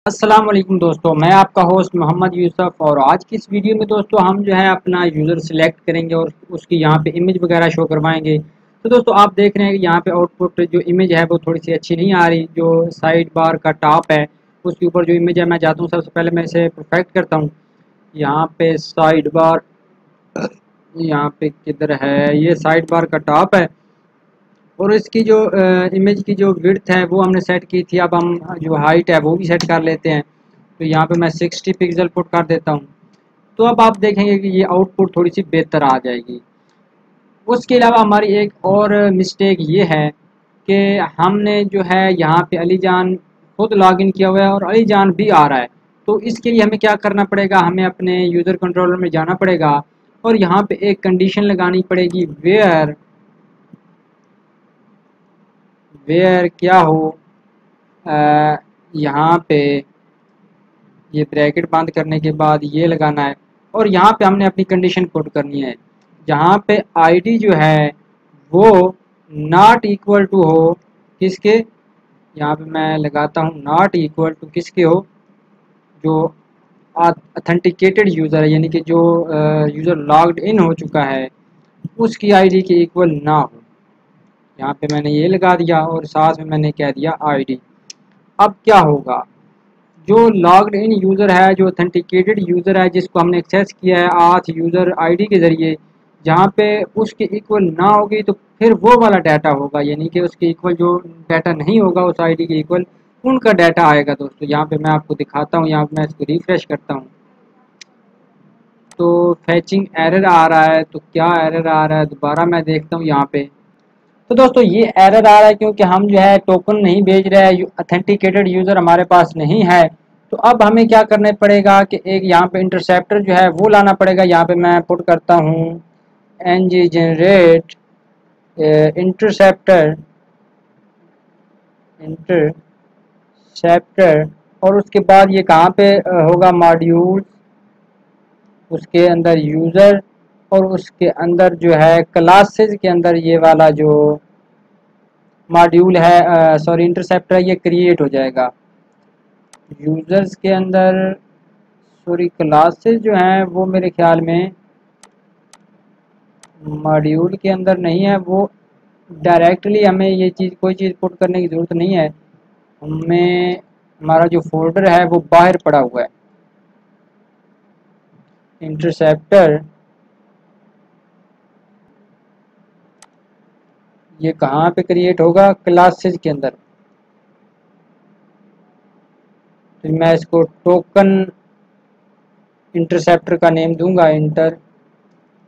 अस्सलाम वालेकुम दोस्तों, मैं आपका होस्ट मोहम्मद यूसुफ। और आज की इस वीडियो में दोस्तों हम जो है अपना यूज़र सिलेक्ट करेंगे और उसकी यहाँ पे इमेज वगैरह शो करवाएंगे। तो दोस्तों आप देख रहे हैं कि यहाँ पे आउटपुट जो इमेज है वो थोड़ी सी अच्छी नहीं आ रही। जो साइड बार का टॉप है उसके ऊपर जो इमेज है, मैं जाता हूँ सबसे पहले मैं इसे परफेक्ट करता हूँ। यहाँ पे साइड बार, यहाँ पे किधर है, ये साइड बार का टॉप है और इसकी जो इमेज की जो विड्थ है वो हमने सेट की थी। अब हम जो हाइट है वो भी सेट कर लेते हैं। तो यहाँ पे मैं 60 पिक्सल पुट कर देता हूँ। तो अब आप देखेंगे कि ये आउटपुट थोड़ी सी बेहतर आ जाएगी। उसके अलावा हमारी एक और मिस्टेक ये है कि हमने जो है यहाँ पे अली जान खुद लॉगिन किया हुआ है और अली जान भी आ रहा है। तो इसके लिए हमें क्या करना पड़ेगा, हमें अपने यूज़र कंट्रोलर में जाना पड़ेगा और यहाँ पे एक कंडीशन लगानी पड़ेगी, वेयर वेयर क्या हो, यहाँ पे ये ब्रैकेट बंद करने के बाद ये लगाना है और यहाँ पे हमने अपनी कंडीशन पुट करनी है। जहाँ पे आईडी जो है वो नॉट इक्वल टू हो किसके, यहाँ पे मैं लगाता हूँ नॉट इक्वल टू किसके हो, जो ऑथेंटिकेटेड यूज़र है, यानी कि जो यूज़र लॉग्ड इन हो चुका है उसकी आईडी के इक्वल ना हो। यहाँ पे मैंने ये लगा दिया और साथ में मैंने कह दिया आईडी। अब क्या होगा, जो लॉग्ड इन यूज़र है, जो ऑथेंटिकेटेड यूज़र है, जिसको हमने एक्सेस किया है आथ यूज़र आईडी के ज़रिए, जहाँ पे उसके इक्वल ना होगी तो फिर वो वाला डाटा होगा, यानी कि उसके इक्वल जो डाटा नहीं होगा उस आईडी के इक्वल, उनका डाटा आएगा। दोस्तों यहाँ पे मैं आपको दिखाता हूँ, यहाँ पे मैं इसको रिफ्रेश करता हूँ तो फैचिंग एरर आ रहा है। तो क्या एरर आ रहा है, दोबारा मैं देखता हूँ यहाँ पे। तो दोस्तों ये एरर आ रहा है क्योंकि हम जो है टोकन नहीं भेज रहे हैं, ऑथेंटिकेटेड यूज़र हमारे पास नहीं है। तो अब हमें क्या करना पड़ेगा कि एक यहाँ पे इंटरसेप्टर जो है वो लाना पड़ेगा। यहाँ पे मैं पुट करता हूँ ng जनरेट इंटरसेप्टर इंटरसेप्टर, और उसके बाद ये कहाँ पे होगा, मॉड्यूल, उसके अंदर यूज़र और उसके अंदर जो है क्लासेस के अंदर ये वाला जो मॉड्यूल है, सॉरी इंटरसेप्टर है, ये क्रिएट हो जाएगा। यूज़र्स के अंदर, सॉरी क्लासेस जो हैं वो मेरे ख्याल में मॉड्यूल के अंदर नहीं है। वो डायरेक्टली हमें ये चीज़, कोई चीज़ पुट करने की ज़रूरत नहीं है। हमें हमारा जो फोल्डर है वो बाहर पड़ा हुआ है। इंटरसेप्टर ये कहाँ पे क्रिएट होगा, क्लासेस के अंदर। तो मैं इसको टोकन इंटरसेप्टर का नेम दूंगा, इंटर,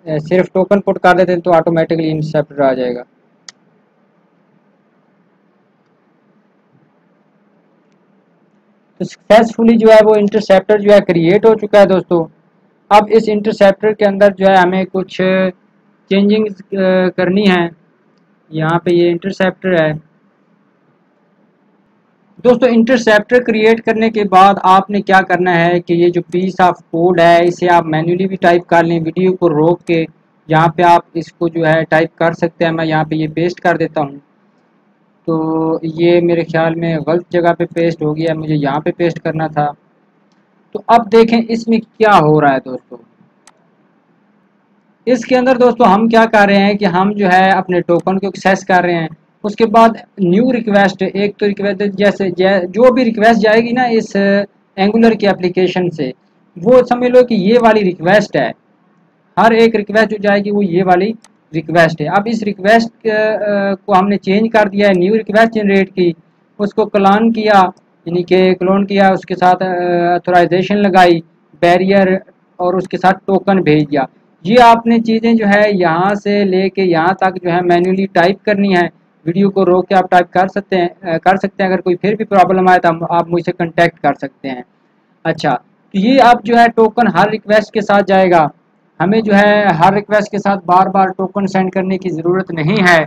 सिर्फ टोकन पुट कर देते हैं तो ऑटोमेटिकली इंटरसेप्टर आ जाएगा। तो सक्सेसफुली जो है वो इंटरसेप्टर जो है क्रिएट हो चुका है दोस्तों। अब इस इंटरसेप्टर के अंदर जो है हमें कुछ चेंजिंग करनी है। यहाँ पे ये इंटरसेप्टर है दोस्तों। इंटरसेप्टर क्रिएट करने के बाद आपने क्या करना है कि ये जो पीस ऑफ कोड है इसे आप मैन्युअली भी टाइप कर लें, वीडियो को रोक के यहाँ पे आप इसको जो है टाइप कर सकते हैं। मैं यहाँ पे ये पेस्ट कर देता हूँ। तो ये मेरे ख्याल में गलत जगह पे पेस्ट हो गया, मुझे यहाँ पे पेस्ट करना था। तो अब देखें इसमें क्या हो रहा है दोस्तों। इसके अंदर दोस्तों हम क्या कर रहे हैं कि हम जो है अपने टोकन को एक्सेस कर रहे हैं। उसके बाद न्यू रिक्वेस्ट, एक तो रिक्वेस्ट जैसे जो भी रिक्वेस्ट जाएगी ना इस एंगुलर की एप्लीकेशन से, वो समझ लो कि ये वाली रिक्वेस्ट है। हर एक रिक्वेस्ट जो जाएगी वो ये वाली रिक्वेस्ट है। अब इस रिक्वेस्ट को हमने चेंज कर दिया है, न्यू रिक्वेस्ट जनरेट की, उसको क्लोन किया, यानी कि क्लोन किया, उसके साथ ऑथराइजेशन लगाई, बैरियर, और उसके साथ टोकन भेज दिया। ये आपने चीज़ें जो है यहाँ से लेके यहाँ तक जो है मैन्युअली टाइप करनी है। वीडियो को रोक के आप टाइप कर सकते हैं। अगर कोई फिर भी प्रॉब्लम आए तो आप मुझसे कांटेक्ट कर सकते हैं। अच्छा, तो ये अब जो है टोकन हर रिक्वेस्ट के साथ जाएगा। हमें जो है हर रिक्वेस्ट के साथ बार बार टोकन सेंड करने की ज़रूरत नहीं है।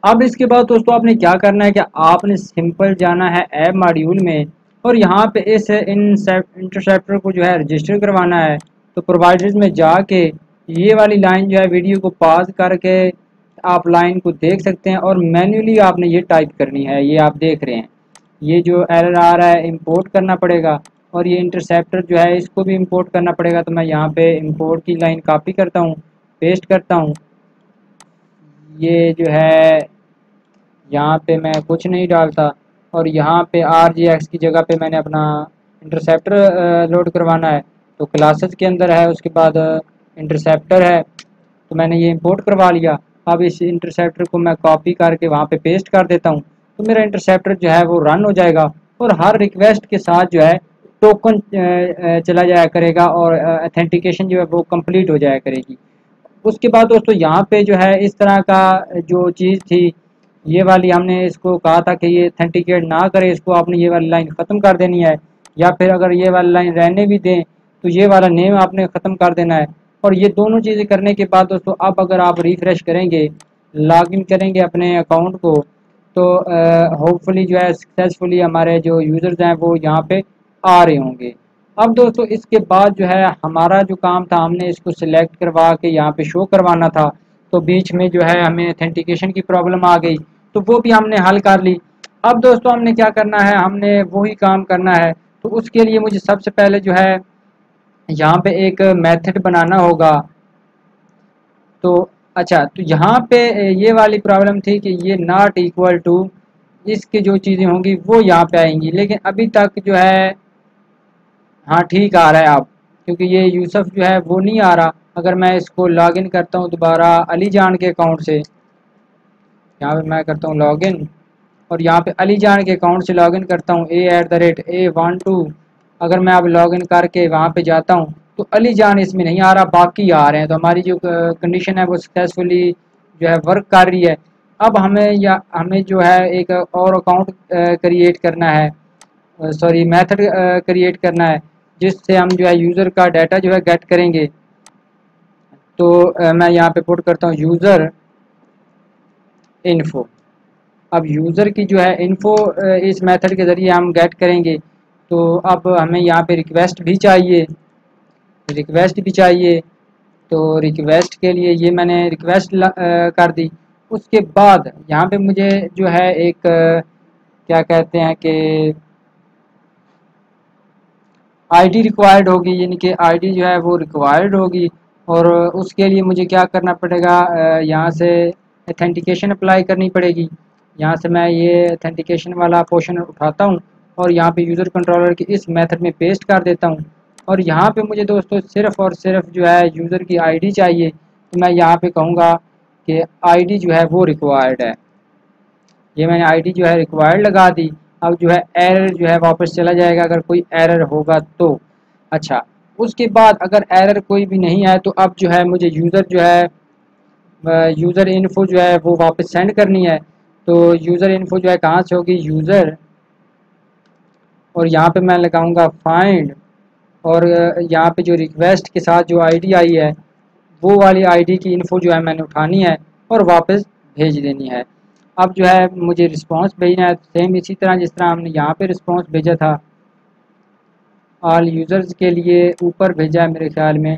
अब इसके बाद दोस्तों आपने क्या करना है कि आपने सिंपल जाना है ऐप मॉड्यूल में और यहाँ पे इस इंटरसेप्टर को जो है रजिस्टर करवाना है। तो प्रोवाइडर्स में जाके ये वाली लाइन जो है वीडियो को पॉज करके आप लाइन को देख सकते हैं और मैन्युअली आपने ये टाइप करनी है, ये आप देख रहे हैं। ये जो एरर आ रहा है इंपोर्ट करना पड़ेगा, और ये इंटरसेप्टर जो है इसको भी इंपोर्ट करना पड़ेगा। तो मैं यहाँ पे इंपोर्ट की लाइन कॉपी करता हूँ, पेस्ट करता हूँ। ये जो है यहाँ पे मैं कुछ नहीं डालता, और यहाँ पे RGX की जगह पे मैंने अपना इंटरसेप्टर लोड करवाना है। तो क्लासेस के अंदर है, उसके बाद इंटरसेप्टर है, तो मैंने ये इंपोर्ट करवा लिया। अब इस इंटरसेप्टर को मैं कॉपी करके वहाँ पे पेस्ट कर देता हूँ, तो मेरा इंटरसेप्टर जो है वो रन हो जाएगा, और हर रिक्वेस्ट के साथ जो है टोकन चला जाया करेगा, और अथेंटिकेशन जो है वो कंप्लीट हो जाया करेगी। उसके बाद दोस्तों यहाँ पे जो है इस तरह का जो चीज़ थी, ये वाली हमने इसको कहा था कि ये अथेंटिकेट ना करे, इसको आपने ये वाली लाइन ख़त्म कर देनी है, या फिर अगर ये वाली लाइन रहने भी दें तो ये वाला नेम आपने ख़त्म कर देना है। और ये दोनों चीज़ें करने के बाद दोस्तों अब अगर आप रिफ़्रेश करेंगे, लॉगिन करेंगे अपने अकाउंट को, तो होपफुली जो है सक्सेसफुली हमारे जो यूज़र्स हैं वो यहाँ पे आ रहे होंगे। अब दोस्तों इसके बाद जो है हमारा जो काम था, हमने इसको सिलेक्ट करवा के यहाँ पे शो करवाना था। तो बीच में जो है हमें अथेंटिकेशन की प्रॉब्लम आ गई, तो वो भी हमने हल कर ली। अब दोस्तों हमने क्या करना है, हमने वही काम करना है। तो उसके लिए मुझे सबसे पहले जो है यहाँ पे एक मेथड बनाना होगा। तो अच्छा, तो यहाँ पे ये वाली प्रॉब्लम थी कि ये नॉट इक्वल टू, इसकी जो चीज़ें होंगी वो यहाँ पे आएंगी, लेकिन अभी तक जो है हाँ ठीक आ रहा है अब, क्योंकि ये यूसुफ जो है वो नहीं आ रहा। अगर मैं इसको लॉगिन करता हूँ दोबारा अली जान के अकाउंट से, यहाँ पे मैं करता हूँ लॉगिन, और यहाँ पे अली जान के अकाउंट से लॉगिन करता हूँ A@A12। अगर मैं अब लॉगिन करके वहाँ पे जाता हूँ तो अली जान इसमें नहीं आ रहा, बाकी आ रहे हैं। तो हमारी जो कंडीशन है वो सक्सेसफुली जो है वर्क कर रही है। अब हमें जो है एक और अकाउंट क्रिएट करना है, सॉरी मेथड क्रिएट करना है, जिससे हम जो है यूज़र का डाटा जो है गेट करेंगे। तो मैं यहाँ पे पुट करता हूँ यूज़र इन्फो। अब यूज़र की जो है इन्फो इस मेथड के ज़रिए हम गेट करेंगे। तो अब हमें यहाँ पे रिक्वेस्ट भी चाहिए। तो रिक्वेस्ट के लिए ये मैंने रिक्वेस्ट कर दी। उसके बाद यहाँ पे मुझे जो है एक क्या कहते हैं कि आईडी रिक्वायर्ड होगी, यानी कि आईडी जो है वो रिक्वायर्ड होगी। और उसके लिए मुझे क्या करना पड़ेगा, यहाँ से अथेंटिकेशन अप्लाई करनी पड़ेगी। यहाँ से मैं ये अथेंटिकेशन वाला पोर्शन उठाता हूँ, और यहाँ पे यूज़र कंट्रोलर की इस मेथड में पेस्ट कर देता हूँ। और यहाँ पे मुझे दोस्तों सिर्फ़ और सिर्फ जो है यूज़र की आईडी चाहिए। तो मैं यहाँ पे कहूँगा कि आईडी जो है वो रिक्वायर्ड है। ये मैंने आईडी जो है रिक्वायर्ड लगा दी। अब जो है एरर जो है वापस चला जाएगा अगर कोई एरर होगा तो। अच्छा, उसके बाद अगर एरर कोई भी नहीं आए तो अब जो है मुझे यूज़र जो है यूज़र इन्फो जो है वो वापस सेंड करनी है। तो यूज़र इन्फो जो है कहाँ से होगी, यूज़र, और यहाँ पे मैं लगाऊंगा फाइंड, और यहाँ पे जो रिक्वेस्ट के साथ जो आईडी आई है वो वाली आईडी की इन्फो जो है मैंने उठानी है और वापस भेज देनी है। अब जो है मुझे रिस्पांस भेजना है सेम इसी तरह जिस तरह हमने यहाँ पे रिस्पांस भेजा था, ऑल यूज़र्स के लिए ऊपर भेजा है मेरे ख्याल में।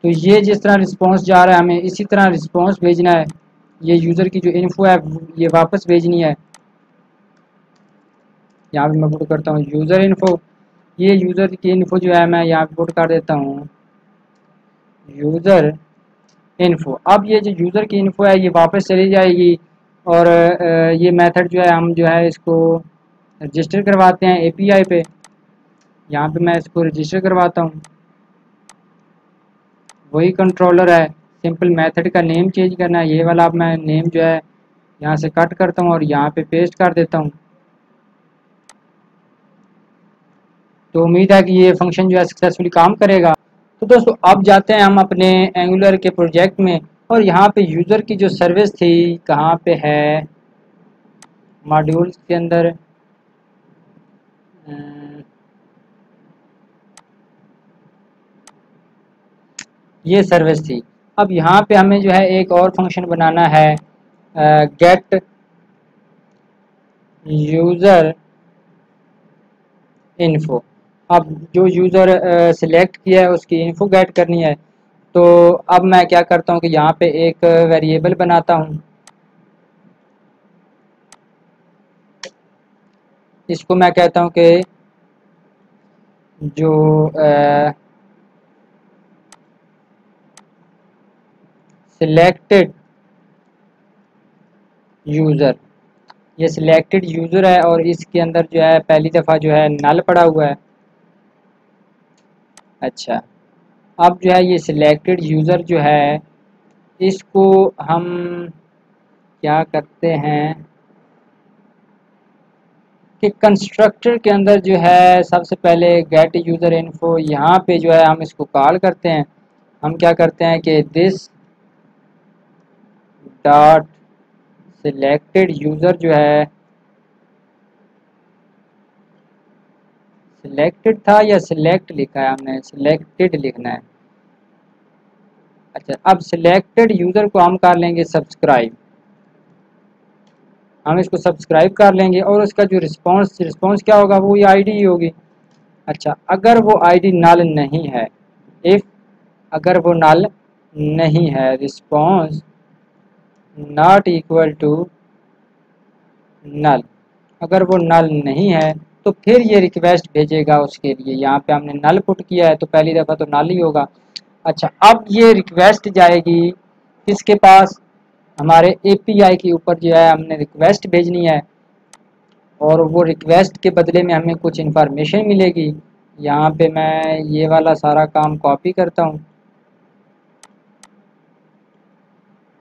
तो ये जिस तरह रिस्पांस जा रहा है हमें इसी तरह रिस्पांस भेजना है। ये यूज़र की जो इन्फो है ये वापस भेजनी है। यहाँ पे मैं पुट करता हूँ यूज़र इन्फो। ये यूज़र की इन्फो जो है मैं यहाँ पे पुट कर देता हूँ यूज़र इन्फो। अब ये जो यूज़र की इन्फो है ये वापस चली जाएगी, और ये मेथड जो है हम जो है इसको रजिस्टर करवाते हैं एपीआई पे। यहाँ पे मैं इसको रजिस्टर करवाता हूँ, वही कंट्रोलर है, सिंपल मेथड का नेम चेंज करना है। ये वाला अब मैं नेम जो है यहाँ से कट करता हूँ और यहाँ पे पेस्ट कर देता हूँ। तो उम्मीद है कि ये फंक्शन जो है सक्सेसफुली काम करेगा। तो दोस्तों अब जाते हैं हम अपने एंगुलर के प्रोजेक्ट में, और यहाँ पे यूज़र की जो सर्विस थी कहाँ पे है, मॉड्यूल्स के अंदर ये सर्विस थी। अब यहाँ पे हमें जो है एक और फंक्शन बनाना है, गेट यूज़र इन्फो। अब जो यूज़र सिलेक्ट किया है उसकी इन्फो गेट करनी है। तो अब मैं क्या करता हूँ कि यहाँ पे एक वेरिएबल बनाता हूँ, इसको मैं कहता हूँ कि जो सिलेक्टेड यूज़र, ये सिलेक्टेड यूज़र है और इसके अंदर जो है पहली दफ़ा जो है नल पड़ा हुआ है। अच्छा, अब जो है ये सिलेक्टेड यूज़र जो है इसको हम क्या करते हैं कि कंस्ट्रक्टर के अंदर जो है सबसे पहले गेट यूज़र इन्फो, यहाँ पे जो है हम इसको कॉल करते हैं। हम क्या करते हैं कि दिस डॉट सिलेक्टेड यूज़र जो है, सिलेक्टेड था या सिलेक्ट लिखा है हमने, सिलेक्टेड लिखना है। अच्छा, अब सिलेक्टेड यूज़र को हम कर लेंगे सब्सक्राइब, हम इसको सब्सक्राइब कर लेंगे और उसका जो रिस्पॉन्स क्या होगा, वो ये आईडी ही होगी। अच्छा, अगर वो आईडी नल नहीं है, इफ़ अगर वो नल नहीं है, response not equal to null, अगर वो नल नहीं है तो फिर ये रिक्वेस्ट भेजेगा उसके लिए। यहाँ पे हमने नल पुट किया है तो पहली दफ़ा तो नल ही होगा। अच्छा, अब ये रिक्वेस्ट जाएगी किसके पास, हमारे एपीआई के ऊपर जो है हमने रिक्वेस्ट भेजनी है और वो रिक्वेस्ट के बदले में हमें कुछ इन्फॉर्मेशन मिलेगी। यहाँ पे मैं ये वाला सारा काम कॉपी करता हूँ,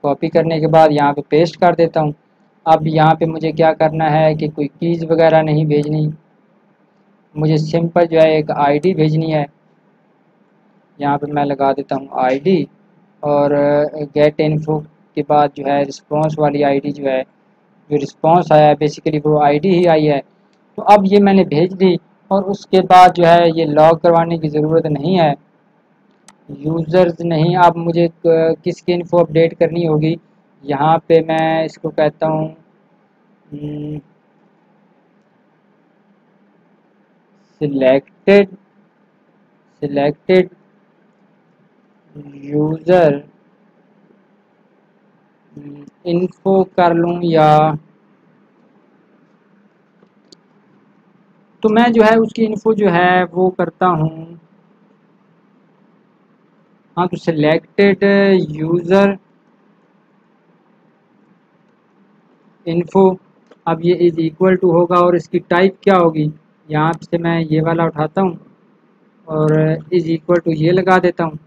कॉपी करने के बाद यहाँ पे पेस्ट कर देता हूँ। अब यहाँ पे मुझे क्या करना है कि कोई कीज़ वगैरह नहीं भेजनी, मुझे सिंपल जो है एक आईडी भेजनी है। यहाँ पे मैं लगा देता हूँ आईडी और गेट इन्फो के बाद जो है रिस्पॉन्स वाली आईडी जो है, जो रिस्पॉन्स आया है बेसिकली वो आईडी ही आई है। तो अब ये मैंने भेज दी और उसके बाद जो है ये लॉग करवाने की ज़रूरत नहीं है, यूज़र्स नहीं। अब मुझे किसकी इन्फो अपडेट करनी होगी, यहाँ पे मैं इसको कहता हूँ सिलेक्टेड सिलेक्टेड यूज़र इन्फो कर लूँ, या तो मैं जो है उसकी इन्फो जो है वो करता हूँ। हाँ, तो सिलेक्टेड यूज़र इन्फो, अब ये इज़ इक्वल टू होगा और इसकी टाइप क्या होगी, यहाँ से मैं ये वाला उठाता हूँ और इज़ इक्वल टू ये लगा देता हूँ,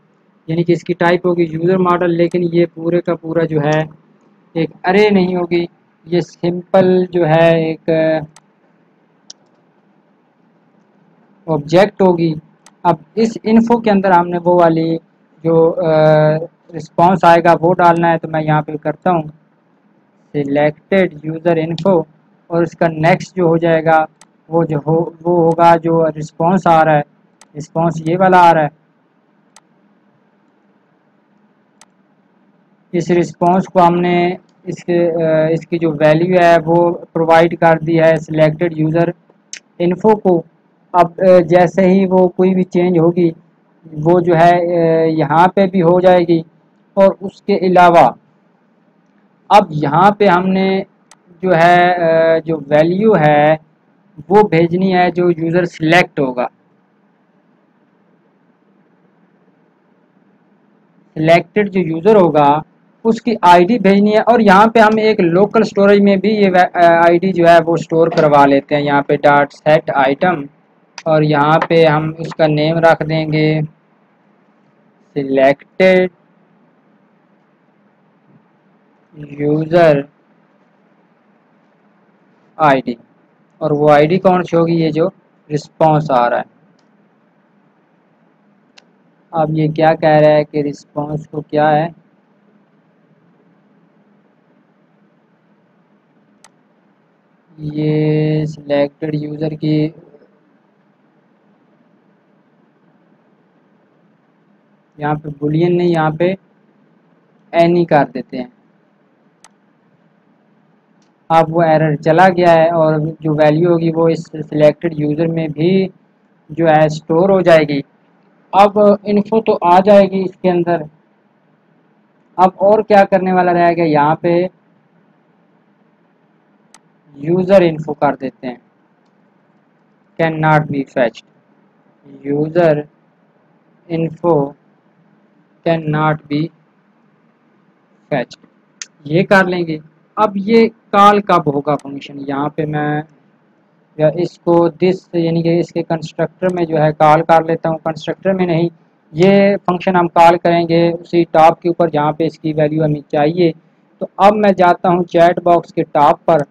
यानी कि इसकी टाइप होगी यूज़र मॉडल। लेकिन ये पूरे का पूरा जो है एक अरे नहीं होगी, ये सिंपल जो है एक ऑब्जेक्ट होगी। अब इस इन्फो के अंदर हमने वो वाली जो रिस्पॉन्स आएगा वो डालना है, तो मैं यहाँ पे करता हूँ सिलेक्टेड यूज़र इन्फो और इसका नेक्स्ट जो हो जाएगा वो होगा जो रिस्पॉन्स आ रहा है, रिस्पॉन्स ये वाला आ रहा है। इस रिस्पॉन्स को हमने इसकी जो वैल्यू है वो प्रोवाइड कर दी है सिलेक्टेड यूज़र इन्फो को। अब जैसे ही वो कोई भी चेंज होगी वो जो है यहाँ पे भी हो जाएगी। और उसके अलावा अब यहाँ पे हमने जो है जो वैल्यू है वो भेजनी है जो यूज़र सिलेक्ट होगा, सिलेक्टेड जो यूज़र होगा उसकी आईडी भेजनी है। और यहाँ पे हम एक लोकल स्टोरेज में भी ये आईडी जो है वो स्टोर करवा लेते हैं, यहाँ पे डॉट सेट आइटम और यहाँ पे हम उसका नेम रख देंगे सिलेक्टेड यूज़र आईडी और वो आईडी कौन सी होगी, ये जो रिस्पॉन्स आ रहा है। अब ये क्या कह रहा है कि रिस्पॉन्स को क्या है, ये सिलेक्टेड यूज़र की यहाँ पे बुलियन नहीं, यहाँ पे एनी कर देते हैं। अब वो एरर चला गया है और जो वैल्यू होगी वो इस सिलेक्टेड यूज़र में भी जो है स्टोर हो जाएगी। अब इन्फो तो आ जाएगी इसके अंदर। अब और क्या करने वाला रहेगा, यहाँ पे यूज़र इन्फो कर देते हैं। Can not be fetched, user info can not be fetched, ये कर लेंगे। अब ये कॉल कब होगा फंक्शन, यहाँ पे मैं या इसको दिस यानी कि इसके कंस्ट्रक्टर में जो है कॉल कर लेता हूँ, कंस्ट्रक्टर में नहीं, ये फंक्शन हम कॉल करेंगे उसी टॉप के ऊपर जहाँ पे इसकी वैल्यू हमें चाहिए। तो अब मैं जाता हूँ चैट बॉक्स के टॉप पर,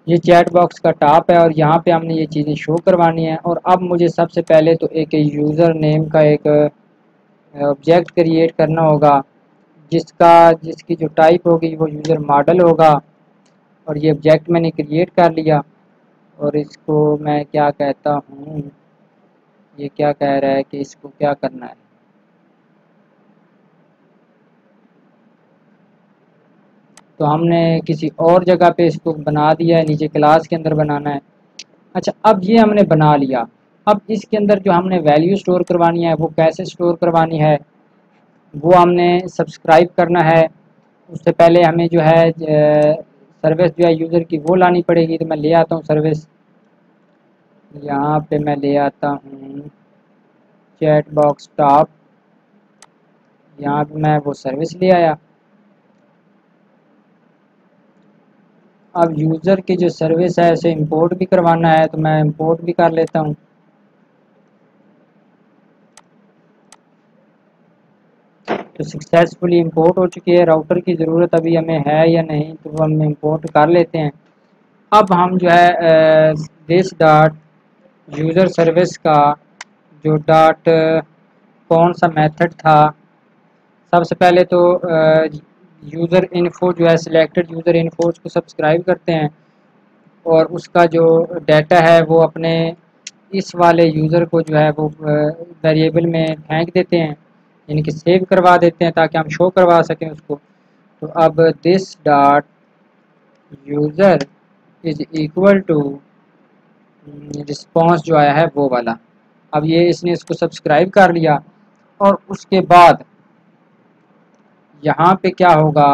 ये चैट बॉक्स का टॉप है और यहाँ पे हमने ये चीज़ें शो करवानी है। और अब मुझे सबसे पहले तो एक यूज़र नेम का एक ऑब्जेक्ट क्रिएट करना होगा, जिसकी जो टाइप होगी वो यूज़र मॉडल होगा। और ये ऑब्जेक्ट मैंने क्रिएट कर लिया और इसको मैं क्या कहता हूँ, ये क्या कह रहा है कि इसको क्या करना है, तो हमने किसी और जगह पे इसको बना दिया है, नीचे क्लास के अंदर बनाना है। अच्छा, अब ये हमने बना लिया। अब इसके अंदर जो हमने वैल्यू स्टोर करवानी है वो कैसे स्टोर करवानी है, वो हमने सब्सक्राइब करना है। उससे पहले हमें जो है सर्विस जो है यूज़र की वो लानी पड़ेगी। तो मैं ले आता हूँ सर्विस, यहाँ पे मैं ले आता हूँ चैट बॉक्स टॉप, यहाँ पे मैं वो सर्विस ले आया। अब यूज़र की जो सर्विस है उसे इंपोर्ट भी करवाना है, तो मैं इंपोर्ट भी कर लेता हूँ। तो सक्सेसफुली इंपोर्ट हो चुकी है। राउटर की ज़रूरत अभी हमें है या नहीं, तो वो हम इंपोर्ट कर लेते हैं। अब हम जो है दिस डॉट यूज़र सर्विस का जो डॉट कौन सा मेथड था, सबसे पहले तो यूज़र इन्फो जो है सिलेक्टेड यूज़र इन्फो उसको सब्सक्राइब करते हैं और उसका जो डाटा है वो अपने इस वाले यूज़र को जो है वो वेरिएबल में फेंक देते हैं, यानी कि सेव करवा देते हैं ताकि हम शो करवा सकें उसको। तो अब this dot user is equal to response जो आया है वो वाला। अब ये इसने इसको सब्सक्राइब कर लिया और उसके बाद यहाँ पे क्या होगा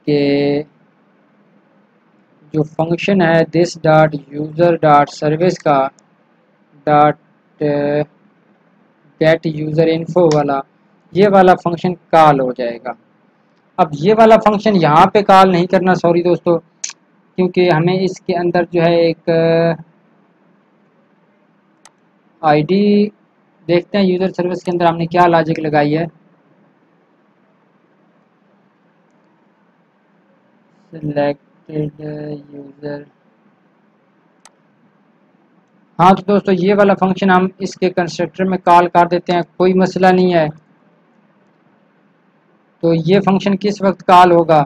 कि जो फंक्शन है this dot user dot service का डॉट गेट यूज़र इन्फो वाला, ये वाला फंक्शन कॉल हो जाएगा। अब ये वाला फंक्शन यहाँ पे कॉल नहीं करना, सॉरी दोस्तों, क्योंकि हमें इसके अंदर जो है एक आईडी देखते हैं यूज़र सर्विस के अंदर हमने क्या लॉजिक लगाई है। सिलेक्टेड यूज़र, हाँ तो दोस्तों ये वाला फंक्शन हम इसके कंस्ट्रक्टर में कॉल कर देते हैं, कोई मसला नहीं है। तो ये फंक्शन किस वक्त कॉल होगा,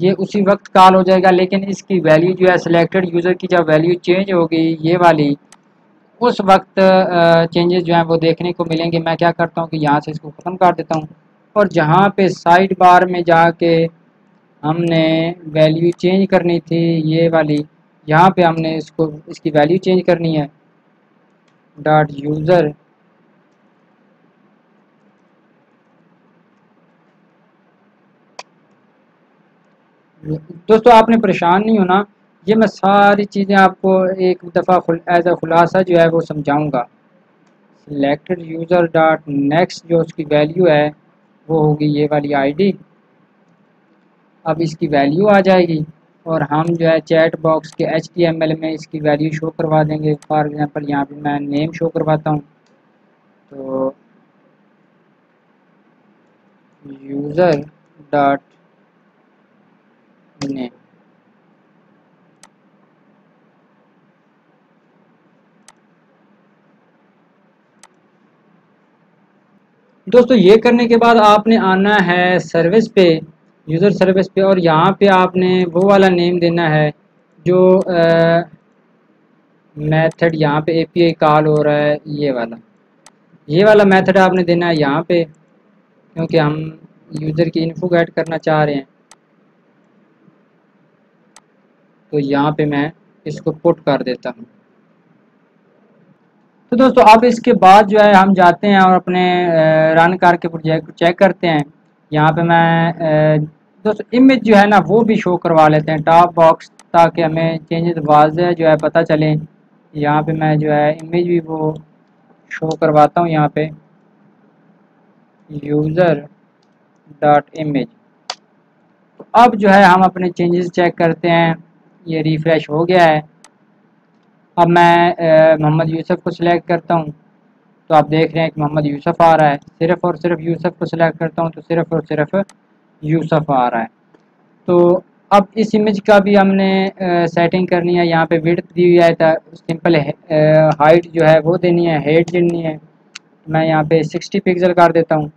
ये उसी वक्त कॉल हो जाएगा, लेकिन इसकी वैल्यू जो है सिलेक्टेड यूज़र की जब वैल्यू चेंज होगी ये वाली, उस वक्त चेंजेस जो हैं वो देखने को मिलेंगे। मैं क्या करता हूँ कि यहाँ से इसको ख़त्म कर देता हूँ और जहाँ पे साइड बार में जाके हमने वैल्यू चेंज करनी थी ये वाली, यहाँ पे हमने इसको इसकी वैल्यू चेंज करनी है डॉट यूज़र दोस्तों आपने परेशान नहीं होना, ये मैं सारी चीज़ें आपको एक दफ़ा एज अ खुलासा जो है वो समझाऊंगा। सिलेक्टेड यूज़र डॉट नेक्स्ट जो उसकी वैल्यू है वो होगी ये वाली आईडी। अब इसकी वैल्यू आ जाएगी और हम जो है चैट बॉक्स के HTML में इसकी वैल्यू शो करवा देंगे। फॉर एग्जांपल यहाँ पे मैं नेम शो करवाता हूँ, तो यूज़र डॉट नेम। दोस्तों ये करने के बाद आपने आना है सर्विस पे, यूज़र सर्विस पे, और यहाँ पे आपने वो वाला नेम देना है जो मेथड यहाँ पे API कॉल हो रहा है, ये वाला मेथड आपने देना है यहाँ पे, क्योंकि हम यूज़र की इन्फो गेट करना चाह रहे हैं। तो यहाँ पे मैं इसको पुट कर देता हूँ। तो दोस्तों अब इसके बाद जो है हम जाते हैं और अपने रन करके प्रोजेक्ट को चेक करते हैं। यहाँ पे मैं दोस्तों इमेज जो है ना वो भी शो करवा लेते हैं, टॉप बॉक्स ताकि हमें चेंजेस वाज़ेह जो है पता चलें। यहाँ पे मैं जो है इमेज भी वो शो करवाता हूँ यहाँ पे यूज़र डॉट इमेज। तो अब जो है हम अपने चेंजेस चेक करते हैं। ये रिफ़्रेश हो गया है। अब मैं मोहम्मद यूसुफ़ को सिलेक्ट करता हूँ तो आप देख रहे हैं कि मोहम्मद यूसुफ़ आ रहा है। सिर्फ़ और सिर्फ यूसुफ़ को सिलेक्ट करता हूँ तो सिर्फ़ और सिर्फ यूसुफ़ आ रहा है। तो अब इस इमेज का भी हमने सेटिंग करनी है। यहाँ पे विड्थ दी हुई है था, सिंपल हाइट जो है वो देनी है, हाइट देनी है। मैं यहाँ पे 60 पिक्सल कर देता हूँ।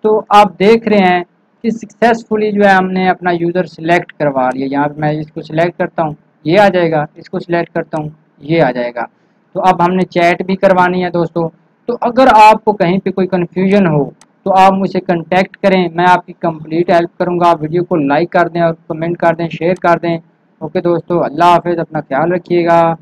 तो आप देख रहे हैं कि सक्सेसफुली जो है हमने अपना यूज़र सिलेक्ट करवा लिया। यहाँ पे मैं इसको सिलेक्ट करता हूँ, ये आ जाएगा, इसको सिलेक्ट करता हूँ, ये आ जाएगा। तो अब हमने चैट भी करवानी है दोस्तों। तो अगर आपको कहीं पे कोई कन्फ्यूजन हो तो आप मुझसे कांटेक्ट करें, मैं आपकी कंप्लीट हेल्प करूँगा। आप वीडियो को लाइक कर दें और कमेंट कर दें, शेयर कर दें। ओके दोस्तों, अल्लाह हाफ़िज़, अपना ख्याल रखिएगा।